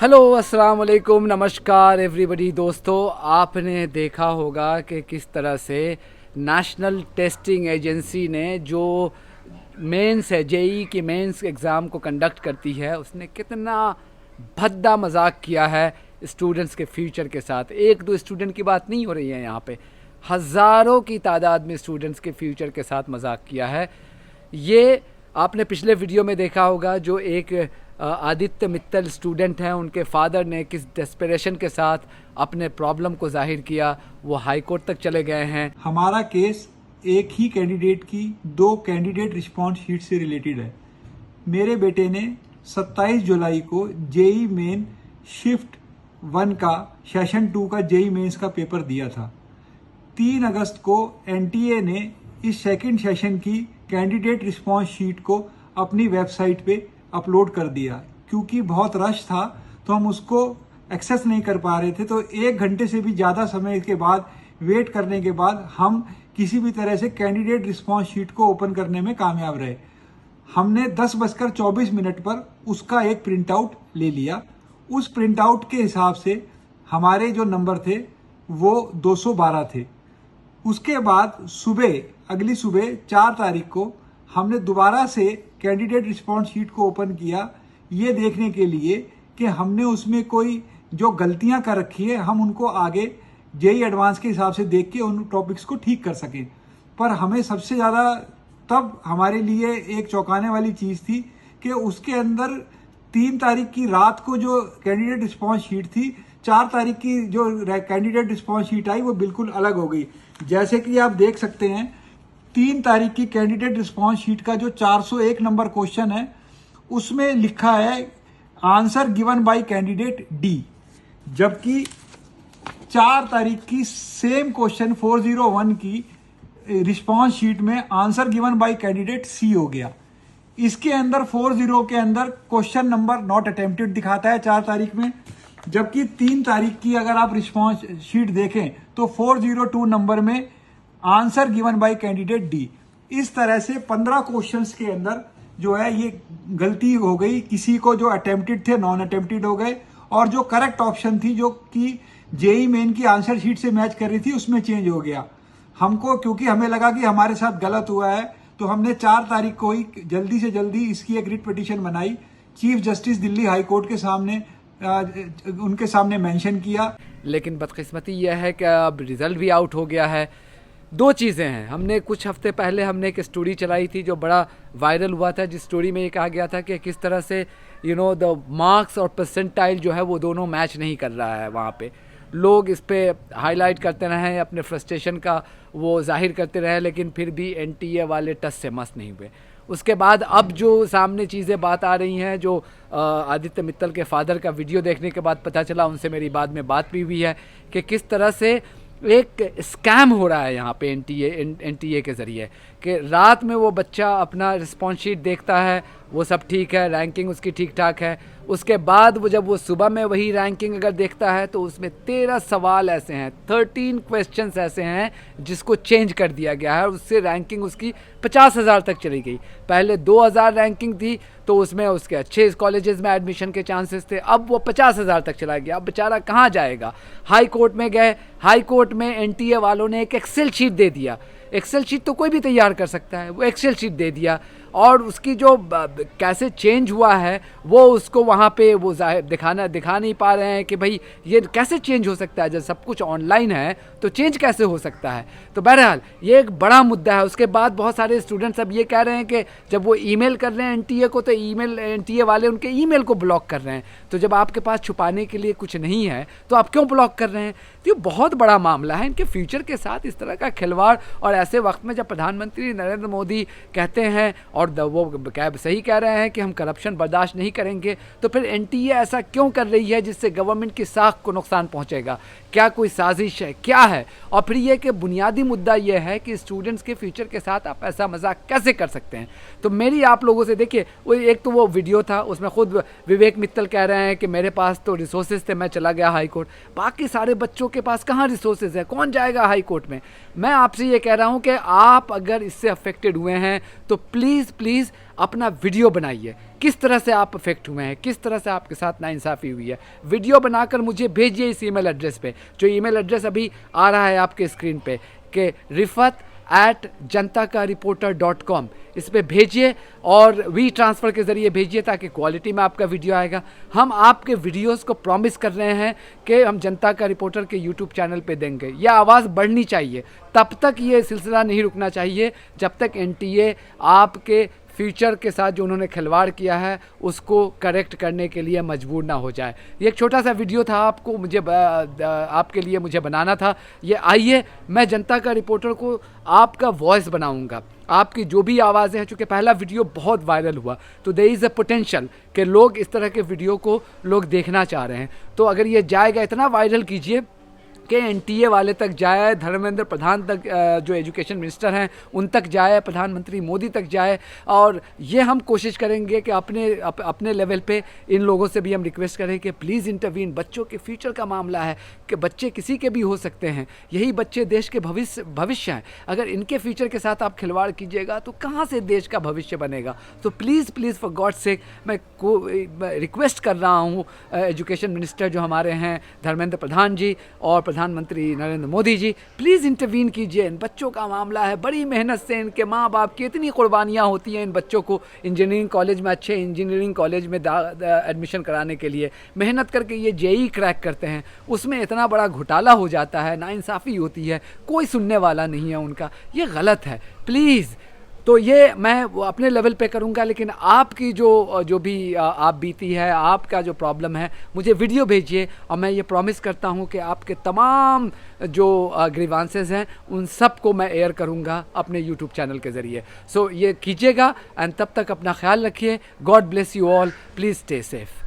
Hello, अस्सलाम वालेकुम, नमस्कार एवरीबॉडी। दोस्तों, आपने देखा होगा कि किस तरह से नेशनल टेस्टिंग एजेंसी ने जो मेंस है, जेई की मेंस एग्ज़ाम को कंडक्ट करती है, उसने कितना भद्दा मजाक किया है स्टूडेंट्स के फ्यूचर के साथ। एक दो स्टूडेंट की बात नहीं हो रही है यहाँ पे, हज़ारों की तादाद में स्टूडेंट्स के फ्यूचर के साथ मजाक किया है। ये आपने पिछले वीडियो में देखा होगा, जो एक आदित्य मित्तल स्टूडेंट हैं, उनके फादर ने किस डेस्परेशन के साथ अपने प्रॉब्लम को जाहिर किया, वो हाई कोर्ट तक चले गए हैं। हमारा केस एक ही कैंडिडेट की 2 कैंडिडेट रिस्पॉन्स शीट से रिलेटेड है। मेरे बेटे ने 27 जुलाई को जेई मेन शिफ्ट 1 का सेशन 2 का जेई मेंस का पेपर दिया था। 3 अगस्त को एनटीए ने इस सेकंड सेशन की कैंडिडेट रिस्पॉन्स शीट को अपनी वेबसाइट पे अपलोड कर दिया। क्योंकि बहुत रश था तो हम उसको एक्सेस नहीं कर पा रहे थे, तो 1 घंटे से भी ज़्यादा समय के बाद वेट करने के बाद हम किसी भी तरह से कैंडिडेट रिस्पॉन्स शीट को ओपन करने में कामयाब रहे। हमने 10:24 पर उसका एक प्रिंट आउट ले लिया। उस प्रिंट आउट के हिसाब से हमारे जो नंबर थे वो 212 थे। उसके बाद अगली सुबह 4 तारीख को हमने दोबारा से कैंडिडेट रिस्पॉन्स शीट को ओपन किया, ये देखने के लिए कि हमने उसमें कोई जो गलतियां कर रखी है हम उनको आगे जेई एडवांस के हिसाब से देख के उन टॉपिक्स को ठीक कर सकें। पर हमें सबसे ज़्यादा तब हमारे लिए एक चौंकाने वाली चीज़ थी कि उसके अंदर 3 तारीख की रात को जो कैंडिडेट रिस्पॉन्स शीट थी, 4 तारीख की जो कैंडिडेट रिस्पॉन्स शीट आई वो बिल्कुल अलग हो गई। जैसे कि आप देख सकते हैं, 3 तारीख की कैंडिडेट रिस्पॉन्स शीट का जो 401 नंबर क्वेश्चन है उसमें लिखा है answer given by candidate D, जबकि 4 तारीख की सेम क्वेश्चन 401 की रिस्पॉन्स शीट में आंसर गिवन बाय कैंडिडेट सी हो गया। इसके अंदर 40 के अंदर क्वेश्चन नंबर नॉट अटेम्प्टेड दिखाता है 4 तारीख में, जबकि 3 तारीख की अगर आप रिस्पॉन्स शीट देखें तो 402 नंबर में answer given by candidate D. इस तरह से 15 क्वेश्चंस के अंदर जो है ये गलती हो गई। किसी को जो अटेम्प्टेड थे नॉन अटेम्प्टेड हो गए, और जो करेक्ट ऑप्शन थी जो कि जेई मेन की आंसर शीट से मैच कर रही थी उसमें चेंज हो गया। हमको क्योंकि हमें लगा कि हमारे साथ गलत हुआ है, तो हमने 4 तारीख को ही जल्दी से जल्दी इसकी एक रिट पिटीशन बनाई, chief justice Delhi high court के सामने उनके सामने मेंशन किया। लेकिन बदकिस्मती यह है कि अब रिज़ल्ट भी आउट हो गया है। 2 चीज़ें हैं। हमने कुछ हफ्ते पहले एक स्टोरी चलाई थी जो बड़ा वायरल हुआ था, जिस स्टोरी में ये कहा गया था कि किस तरह से द मार्क्स और परसेंटाइल जो है वो दोनों मैच नहीं कर रहा है। वहाँ पे लोग इस पे हाईलाइट करते रहे, अपने फ्रस्ट्रेशन का वो जाहिर करते रहे, लेकिन फिर भी एनटीए वाले टस से मस नहीं हुए। उसके बाद अब जो सामने चीज़ें बात आ रही हैं, जो आदित्य मित्तल के फादर का वीडियो देखने के बाद पता चला, उनसे मेरी बाद में बात भी हुई है कि किस तरह से एक स्कैम हो रहा है यहाँ पे एनटीए के ज़रिए। कि रात में वो बच्चा अपना रिस्पॉन्स शीट देखता है, वो सब ठीक है, रैंकिंग उसकी ठीक ठाक है। उसके बाद जब वो सुबह में वही रैंकिंग अगर देखता है तो उसमें 13 सवाल ऐसे हैं, 13 क्वेश्चंस ऐसे हैं जिसको चेंज कर दिया गया है, और उससे रैंकिंग उसकी 50,000 तक चली गई। पहले 2,000 रैंकिंग थी तो उसमें उसके अच्छे कॉलेजेस में एडमिशन के चांसेस थे, अब वो 50,000 तक चला गया। अब बेचारा कहाँ जाएगा? हाई कोर्ट में गए, हाई कोर्ट में एनटीए वालों ने एक एक्सेल शीट दे दिया। एक्सेल शीट तो कोई भी तैयार कर सकता है, वो एक्सेल शीट दे दिया, और उसकी जो कैसे चेंज हुआ है वो उसको वहाँ पे वो दिखा नहीं पा रहे हैं कि भाई ये कैसे चेंज हो सकता है। जब सब कुछ ऑनलाइन है तो चेंज कैसे हो सकता है? तो बहरहाल ये एक बड़ा मुद्दा है। उसके बाद बहुत सारे स्टूडेंट्स अब ये कह रहे हैं कि जब वो ईमेल कर रहे हैं एनटीए को, तो एनटीए वाले उनके ईमेल को ब्लॉक कर रहे हैं। तो जब आपके पास छुपाने के लिए कुछ नहीं है तो आप क्यों ब्लॉक कर रहे हैं? तो ये बहुत बड़ा मामला है। इनके फ्यूचर के साथ इस तरह का खिलवाड़, और ऐसे वक्त में जब प्रधानमंत्री नरेंद्र मोदी कहते हैं और वो सही कह रहे हैं कि हम करप्शन बर्दाश्त नहीं करेंगे, तो फिर एनटीए ऐसा क्यों कर रही है जिससे गवर्नमेंट की साख को नुकसान पहुंचेगा? क्या कोई साजिश है? क्या है? और फिर ये कि बुनियादी मुद्दा ये है कि स्टूडेंट्स के फ्यूचर के साथ आप ऐसा मजाक कैसे कर सकते हैं? तो मेरी आप लोगों से, देखिए, वो एक तो वो वीडियो था, उसमें खुद विवेक मित्तल कह रहे हैं कि मेरे पास तो रिसोर्सेज थे, मैं चला गया हाई कोर्ट। बाकी सारे बच्चों के पास कहाँ रिसोर्सेज है? कौन जाएगा हाई कोर्ट में? मैं आपसे ये कह रहा हूँ कि आप अगर इससे अफेक्टेड हुए हैं तो प्लीज़ प्लीज़ अपना वीडियो बनाइए, किस तरह से आप अफेक्ट हुए हैं, किस तरह से आपके साथ नाइंसाफ़ी हुई है। वीडियो बनाकर मुझे भेजिए इस ईमेल एड्रेस पे, जो ईमेल एड्रेस अभी आ रहा है आपके स्क्रीन पे, कि rifat@jantakariporter.com, इस पर भेजिए और वी ट्रांसफ़र के ज़रिए भेजिए, ताकि क्वालिटी में आपका वीडियो आएगा। हम आपके वीडियोस को प्रॉमिस कर रहे हैं कि हम जनता का रिपोर्टर के यूट्यूब चैनल पे देंगे। यह आवाज़ बढ़नी चाहिए, तब तक ये सिलसिला नहीं रुकना चाहिए जब तक NTA आपके फ्यूचर के साथ जो उन्होंने खिलवाड़ किया है उसको करेक्ट करने के लिए मजबूर ना हो जाए। ये एक छोटा सा वीडियो था, आपके लिए मुझे बनाना था। ये आइए, मैं जनता का रिपोर्टर को आपका वॉइस बनाऊंगा, आपकी जो भी आवाज़ें हैं। चूँकि पहला वीडियो बहुत वायरल हुआ, तो देयर इज़ अ पोटेंशियल कि लोग इस तरह के वीडियो को लोग देखना चाह रहे हैं। तो अगर ये जाएगा, इतना वायरल कीजिए कि NTA वाले तक जाए, धर्मेंद्र प्रधान तक, जो एजुकेशन मिनिस्टर हैं उन तक जाए, प्रधानमंत्री मोदी तक जाए। और ये हम कोशिश करेंगे कि अपने लेवल पे इन लोगों से भी हम रिक्वेस्ट करें कि प्लीज़ इंटरवीन। बच्चों के फ्यूचर का मामला है कि बच्चे किसी के भी हो सकते हैं, यही बच्चे देश के भविष्य हैं। अगर इनके फ्यूचर के साथ आप खिलवाड़ कीजिएगा तो कहाँ से देश का भविष्य बनेगा। तो प्लीज़ फॉर गॉड सेक मैं रिक्वेस्ट कर रहा हूँ एजुकेशन मिनिस्टर जो हमारे हैं धर्मेंद्र प्रधान जी और प्रधानमंत्री नरेंद्र मोदी जी, प्लीज़ इंटरवीन कीजिए। इन बच्चों का मामला है, बड़ी मेहनत से इनके माँ बाप की इतनी कुर्बानियाँ होती हैं इन बच्चों को इंजीनियरिंग कॉलेज में, अच्छे इंजीनियरिंग कॉलेज में एडमिशन कराने के लिए मेहनत करके ये JEE क्रैक करते हैं, उसमें इतना बड़ा घोटाला हो जाता है, नाइंसाफ़ी होती है, कोई सुनने वाला नहीं है उनका। ये गलत है, प्लीज़। तो ये मैं अपने लेवल पे करूँगा, लेकिन आपकी जो भी आप बीती है, आपका जो प्रॉब्लम है, मुझे वीडियो भेजिए और मैं ये प्रॉमिस करता हूँ कि आपके तमाम जो ग्रीवांसेस हैं उन सब को मैं एयर करूँगा अपने यूट्यूब चैनल के ज़रिए। सो ये कीजिएगा, एंड तब तक अपना ख्याल रखिए। God bless you all, please stay safe.